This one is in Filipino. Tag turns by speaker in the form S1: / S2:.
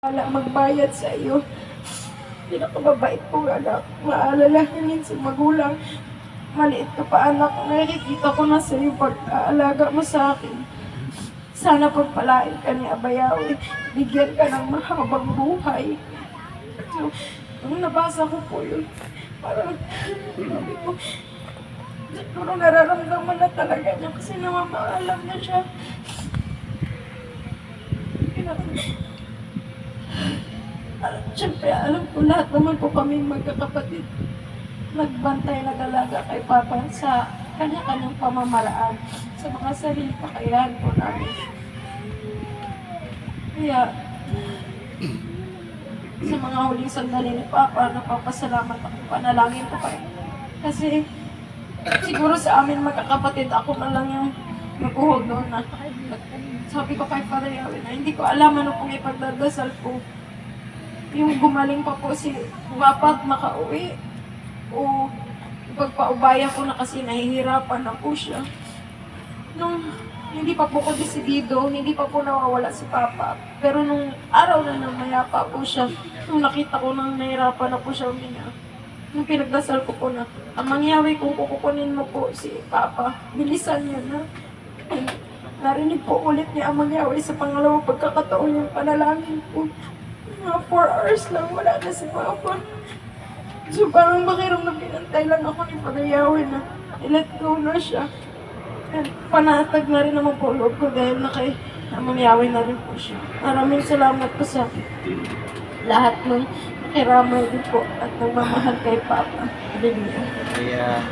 S1: Wala magbayad sa iyo. Pinakababait kong anak. Maalalahanin sa magulang. Maliit ka pa anak. Nakikita ko na sa iyo pag-aalaga mo sa akin. Sana pagpalain ka ni Abayawi. Bigyan ka ng mahabang buhay. So, nung nabasa ko po yun, parang sabi ko, siguro nararamdaman na talaga niya kasi namamaalam na siya. Siyempre, alam ko lahat naman po kami magkakapatid. Nagbantay, nag-alaga kay Papa sa kanya-kanyang pamamaraan, sa mga sarili kakayahan po namin. Kaya, sa mga huling sandali ni Papa, napapasalamat ako, panalangin ko kayo. Kasi, siguro sa amin magkakapatid, ako na lang yung naguhod doon na. Sabi ko kay Father Yahweh na hindi ko alam ano pong ipagdadasal ko. Yung gumaling pa po si Papa at makauwi. O ipagpaubaya ko na kasi nahihirapan na po siya. Nung hindi pa po ko desidido, hindi pa po nawawala si Papa. Pero nung araw na mayapa po siya, nung nakita ko nang nahihirapan na po siya umiya, nung pinagdasal ko po na, Amang Yahweh, kung kukunin mo po si Papa, bilisan niya na. And narinig po ulit ni Amang Yahweh sa pangalawang pagkakataon yung panalangin po. Mga 4 hours lang, wala na si Papa. So parang makiramdam pinantay lang ako ni Father Yahweh na i-let go na siya. And panatag na rin naman po loob ko dahil na kay Amang Yahweh na rin po siya. Maraming salamat po sa lahat ng nakiramay din po at nagmamahal kay Papa. Hallelujah.
S2: Kaya